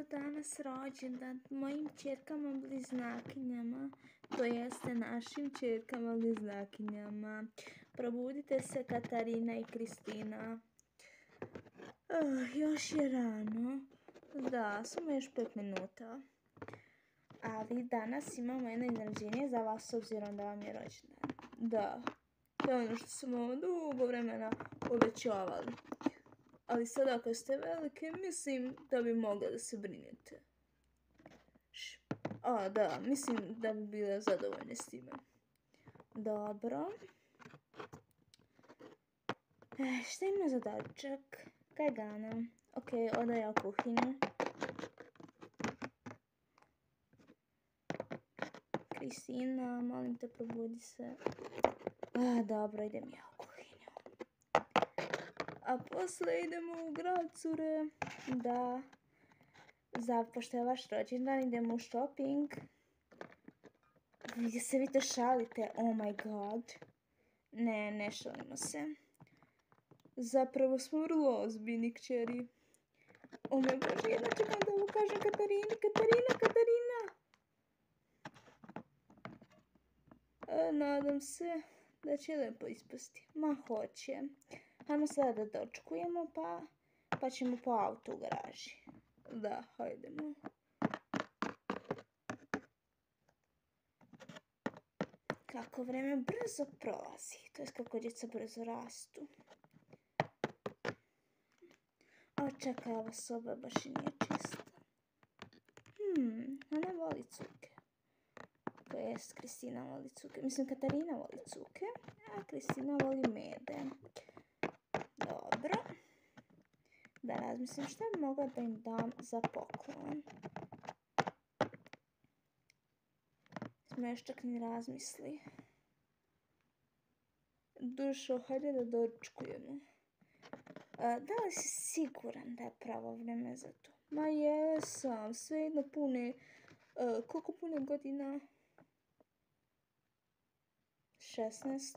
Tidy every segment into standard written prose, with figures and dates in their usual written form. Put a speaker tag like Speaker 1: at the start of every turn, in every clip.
Speaker 1: djeco, danas rođendan mojim ćerkama bliznakinjama, to jeste našim ćerkama bliznakinjama. Probudite se, Katarina i Kristina. Još je rano. Da, samo još 5 minuta. Ali danas imamo jedno iznenađenje za vas s obzirom da vam je rođendan. Da, to je ono što smo vam dugo vremena obećavali. Ali sada ako ste velike, mislim da bi mogli da se brinete. Da, mislim da bi bile zadovoljne s time. Dobro. Šta ima za doručak? Kaj gana? Ok, odaja u kuhinju. Kristina, molim te, probudi se. Dobro, idem ja u kuhinju. A posle idemo u grad, cure. Da. Pošto je vaš rođendan, idemo u shopping. Gdje se vi to šalite? Oh my god. Ne šalimo se. Zapravo smo vrlo ozbiljni, kćeri. Oh my bože, jedno čekam da ovo kažem Katarini. Katarina! Nadam se da će lepo ispasti. Ma hoće. Hajmo sada da dočekujemo pa ćemo po auto u garaži. Da, hajdemo. Kako vreme brzo prolazi, to je kako djeca brzo rastu. Čekaj, ova soba baš i nije čista. Ona voli cuke. To jest, Kristina voli cuke. Mislim, Katarina voli cuke, a Kristina voli mede. Dobro. Da razmislim šta bi mogla da im dam za poklon. Smo još čak ni razmisli. Dušo, hajde da doručkujemo. Da li si siguran da je pravo vreme za to? Ma jesam, svejedno pune. Koliko pune godina? 16.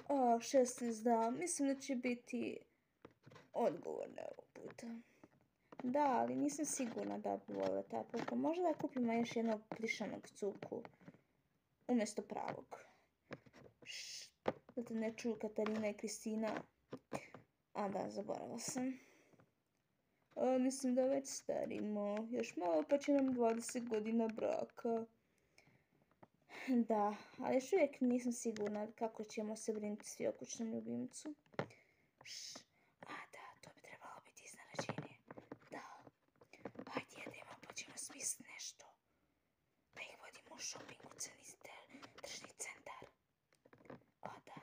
Speaker 1: 16, da. Mislim da će biti odgovorne ovog puta. Da, ali nisam sigurna da bi volila taj poklon. Možda da kupimo još jednog plišanog cuku umjesto pravog. Da te ne čuju Katarina i Kristina. Da, zaboravila sam. Mislim da već starimo. Još malo pa će nam 20 godina braka. Da, ali još uvijek nisam sigurna kako ćemo se brinuti svi o kućnom ljubimcu. Da, to bi trebalo biti iznenađenje. Da. Hajde jedemo pa ćemo smisliti nešto. Da ih vodimo u shopping u tržni centar. Da.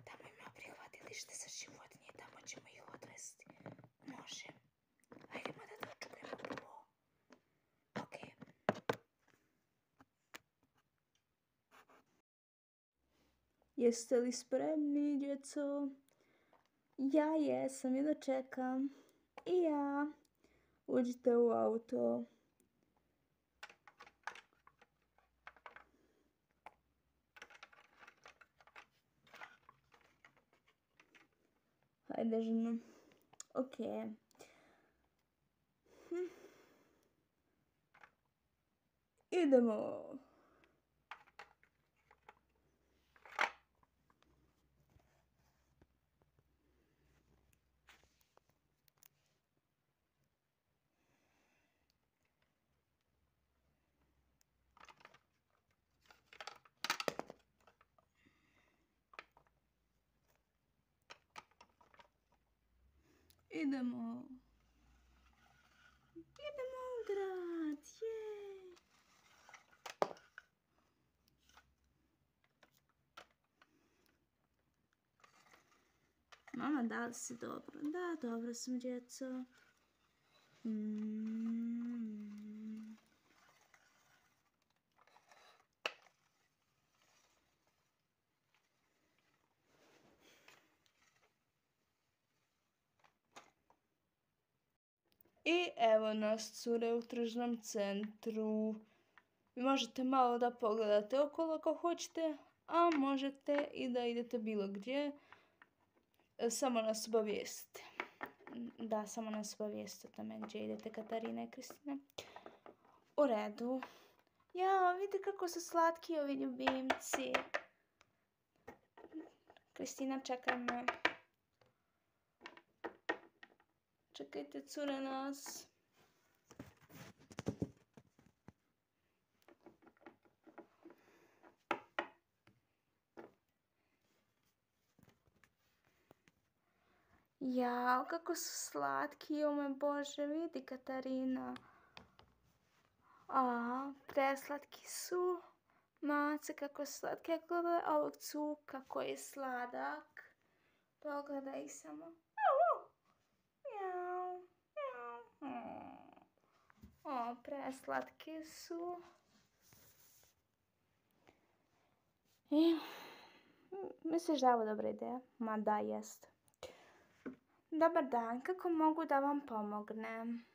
Speaker 1: Tamo ima prihvatilište za životinje, tamo ćemo ih odvesti. Može. Hajdemo da dočekujemo prvo. Ok. Jeste li spremni, djeco? Ja jesam, jedno čekam. I ja. Uđite u auto. Hajde, ženo. Ok. Idemo. Idemo u grad, jej! Mama, da li si dobro? Da, dobro sam, djeco. I evo nas, cure, u tržnom centru. Vi možete malo da pogledate okolo ako hoćete, a možete i da idete bilo gdje. Samo nas obavijestite. Da, samo nas obavijesti o tome gdje idete, Katarina i Kristina. U redu. Ja, vidite kako su slatki ovi ljubimci. Kristina, čekaj me. Čekajte, cure nas. Jao, kako su slatki, o moj Bože, vidi Katarina. Preslatki su. Mace, kako slatke, gledaj ovog cuka koji je sladak. Pogledaj samo. Preslatki su. Misliš da je ovo dobra ideja? Ma da, jest. Dobar dan, kako mogu da vam pomognem?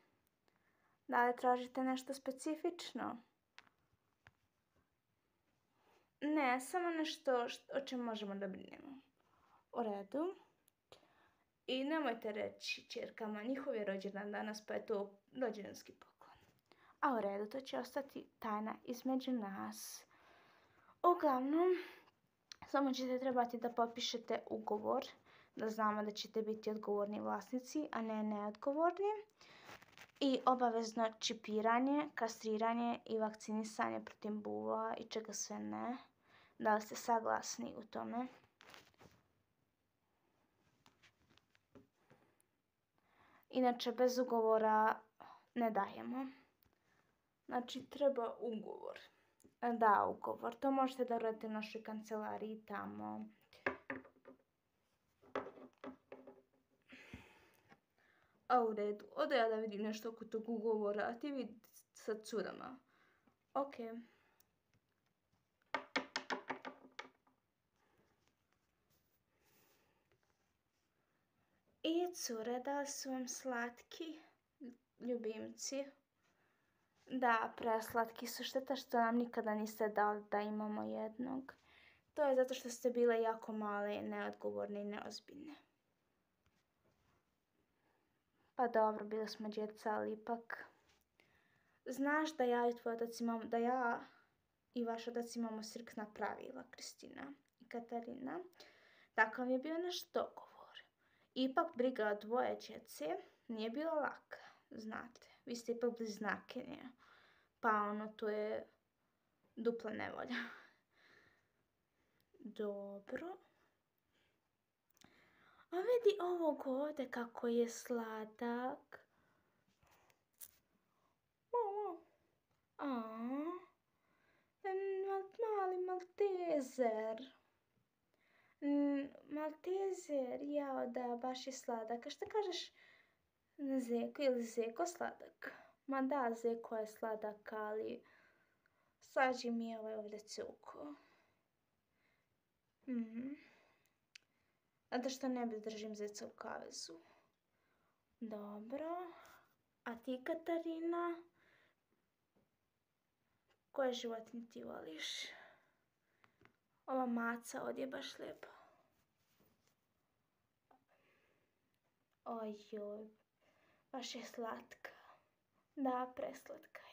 Speaker 1: Da li tražite nešto specifično? Ne, samo nešto o čem možemo da brinemo. U redu. I nemojte reći ćerkama, njihov je rođendan danas, pa je to rođendanski poklon. A u redu, to će ostati tajna između nas. Uglavnom, samo ćete trebati da potpišete ugovor, da znamo da ćete biti odgovorni vlasnici, a ne neodgovorni. I obavezno čipiranje, kastriranje i vakcinisanje protiv buva i čega sve ne. Da li ste saglasni u tome? Inače, bez ugovora ne dajemo. Znači, treba ugovor. Da, ugovor. To možete da uradite u našoj kancelariji tamo. A u redu. Ode ja da vidim nešto oko tog ugovora, a ti vidi sa curama. Ok. I cure, da li su vam slatki ljubimci? Da, preslatki su. Šteta što nam nikada niste dali da imamo jednog. To je zato što ste bile jako male, neodgovorne i neozbiljne. Pa dobro, bile smo djeca, ali ipak. Znaš da ja i tvoj otac imamo, da ja i vaš otac imamo striktna pravila, Kristina i Katarina. Takav je bio naš dogovor. Ipak briga o dvoje djece nije bila laka, znate. Vi ste ipak bliznakinje, pa to je dupla nevolja. Dobro. A vidi ovog ovdje kako je sladak. Mali maltezer. Maltezer, jao da, baš je sladak. A šta kažeš na Zeko ili Zeko sladak? Ma da, Zeko je sladak, ali slađi mi je ovaj ovdje cuko. Zato što ne bi držim zeca u kavezu. Dobro. A ti, Katarina? Koje životinje ti voliš? Ova maca ovdje je baš lijepa. Ojoj, baš je slatka. Da, preslatka je.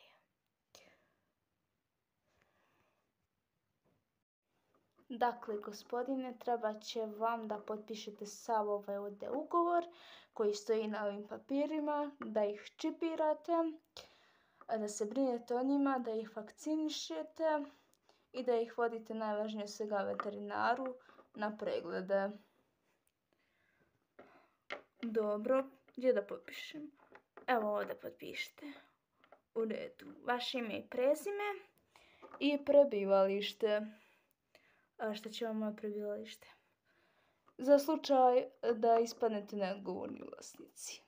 Speaker 1: Dakle, gospodine, treba će vam da potpišete sav ovaj ovdje ugovor koji stoji na ovim papirima, da ih čipirate, da se brinete o njima, da ih vakcinišete i da ih vodite najvažnije svega veterinaru na preglede. Dobro, gdje da potpišem? Evo ovdje potpišite. U redu. Vaše ime i prezime i prebivalište. A šta će vam moje prebivalište? Za slučaj da ispadnete neodgovorni vlasnici.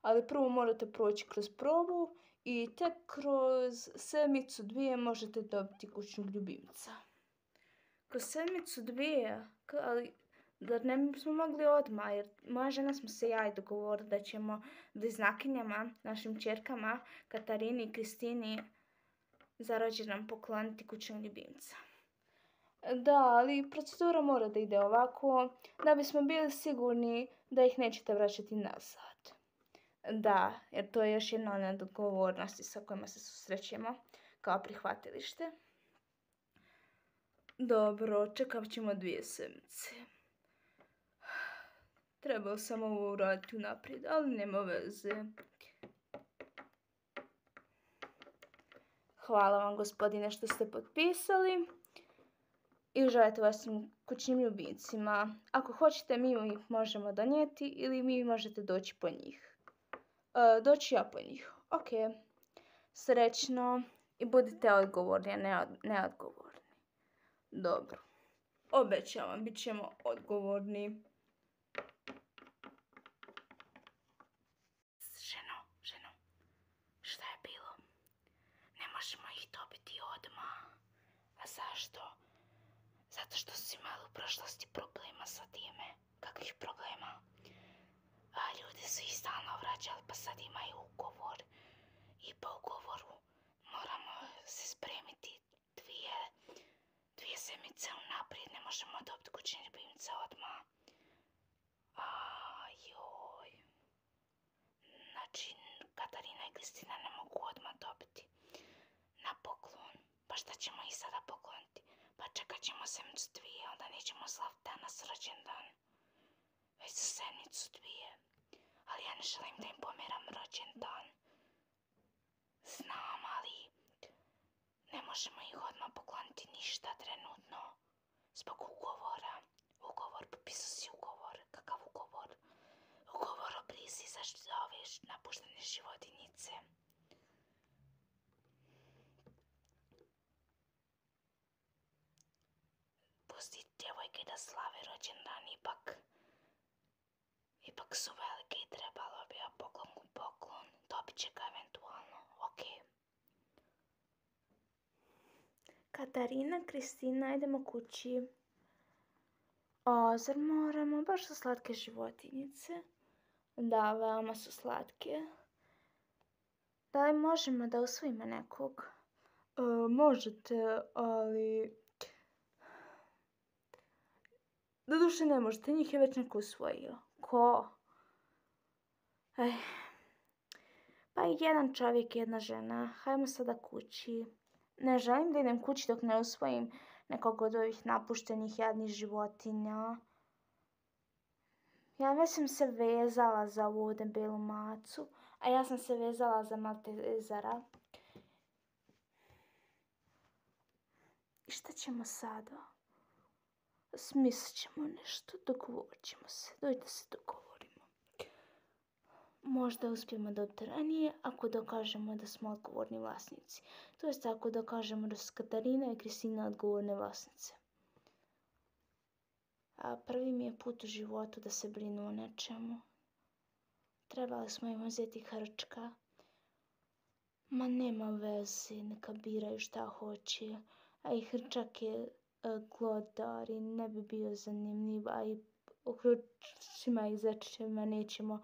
Speaker 1: Ali prvo morate proći kroz probu i tek kroz 7-2 možete dobiti kućnog ljubimca. Kroz 7-2? Ali zar ne bismo mogli odmah? Jer moja žena smo se ja i dogovorili da ćemo bliznakinjama, našim ćerkama, Katarini i Kristini, za rođendan pokloniti kućnog ljubimca. Da, ali procedura mora da ide ovako, da bismo bili sigurni da ih nećete vraćati nazad. Da, jer to je još jedna od neodgovornosti sa kojima se susrećemo kao prihvatilište. Dobro, čekat ćemo 2 sedmice. Trebao sam ovo uraditi unaprijed, ali nema veze. Hvala vam, gospodine, što ste potpisali i uživajte vašim kućnim ljubimcima. Ako hoćete, mi ih možemo donijeti ili mi možete doći po njih. Doći ja po njih. Ok. Srećno i budite odgovorni, a ne neodgovorni. Dobro. Obećavam, bit ćemo odgovorni. Ženo, šta je bilo? Ne možemo ih dobiti odmah. A zašto? Zato što su imali u prošlosti problema sa time. Kakvih problema? A ljudi su ih stalno vraćali, pa sad imaju ugovor. I po ugovoru moramo se spremiti 2 sedmice unaprijed. Ne možemo dobiti kućne ljubimce odmah. Ajoj. Znači, Katarina i Kristina ne mogu odmah dobiti na poklon. Pa šta ćemo ih sada pokloniti? Pa čekat ćemo sedmicu 2, onda nećemo slaviti danas rođendan. Već za sedmicu 2. Ali ja ne želim da im pomeram rođendan. Znam, ali ne možemo ih odmah pokloniti ništa trenutno. Zbog ugovora. Potpisao si ugovor. Kakav ugovor? Ugovor o brizi za ove napuštene životinjice. Pusti djevojke da slave rođendan, ipak su velike i trebalo bi ja poklon. Dobit će ga eventualno, ok. Katarina, Kristina, idemo kući. Zar moramo? Baš su slatke životinjice. Da, veoma su slatke. Da li možemo da usvojimo nekog? Možete, ali... Doduše ne možete, njih je već neko usvojio. Ko? Pa jedan čovjek i jedna žena. Hajmo sada kući. Ne želim da idem kući dok ne usvojim nekog od ovih napuštenih jadnih životinja. Ja već sam se vezala za ovu debelu macu, a ja sam se vezala za Maltezera. I šta ćemo sada? Smislit ćemo nešto, dogovorit ćemo se. Dajte se dogovorimo. Možda uspijemo dobiti ranije ako dokažemo da smo odgovorni vlasnici. To jest ako dokažemo da su Katarina i Kristina odgovorne vlasnice. A prvi mi je put u životu da se brinu o nečemu. Trebali smo im uzeti hrčka. Ma nema veze, neka biraju šta hoće. A i hrčak je glodar i ne bi bio zanimljiv. A i o hrčima i zečevima nećemo,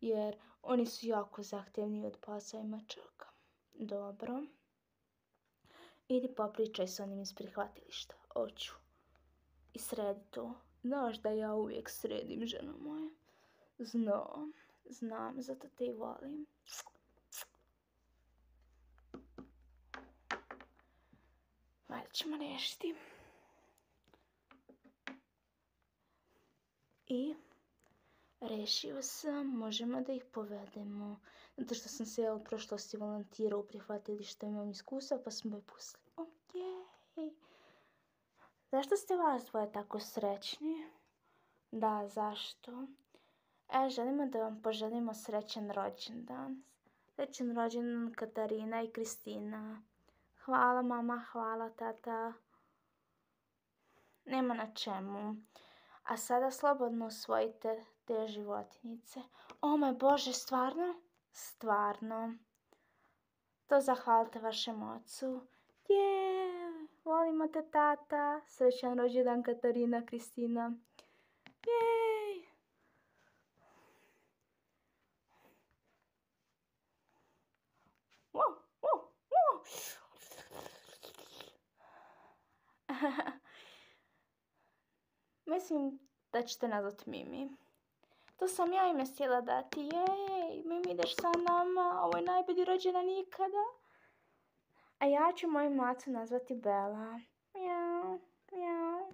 Speaker 1: jer oni su jako zahtjevni od pasa i mačaka. Dobro. Idi popričaj s onim iz prihvatilišta. Oću. I sredi to. Znaš da ja uvijek sredim, ženo moja. Znam, zato te i volim. Valjda ćemo riješiti. I rešio sam, možemo da ih povedemo. Zato što sam se u prošlosti volontirao u prihvatilištu, imam iskustva, pa smo je pustili. Okej. Zašto ste vas dvoje tako srećni? Da, zašto? Želimo da vam poželimo srećan rođendan. Srećan rođendan Katarina i Kristina. Hvala mama, hvala tata. Nema na čemu. A sada slobodno usvojite te životinjice. O moj Bože, stvarno? Stvarno. To zahvalite vašem ocu. Volimo te tata. Srećan rođendan Katarina, Kristina. Jej! Mislim da ćete nazvati Mimi. To sam ja ime htjela dati. Jej! Ej, Mimi, ideš sa nama, ovo je najbolji rođendan ikada. A ja ću moju macu nazvati Bela. Mjau, mjau.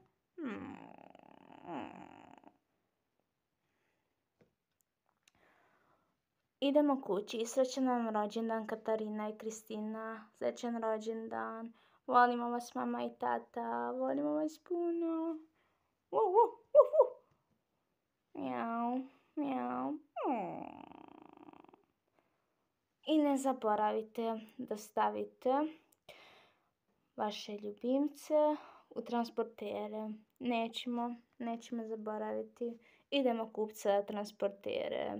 Speaker 1: Idemo kući. Srećan vam rođendan, Katarina i Kristina. Srećan rođendan. Volimo vas, mama i tata. Volimo vas puno. Mjau, mjau. I ne zaboravite da stavite vaše ljubimce u transportere. Nećemo zaboraviti. Idemo kupiti sada transportere.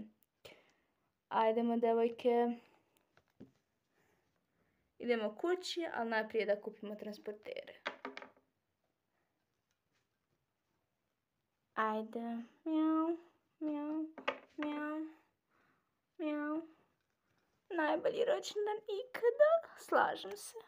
Speaker 1: Ajdemo, devojke. Idemo kući, ali najprije da kupimo transportere. Ajde. Mjau, mjau, mjau, mjau. Najbolji rođendan ikada. Slažem se.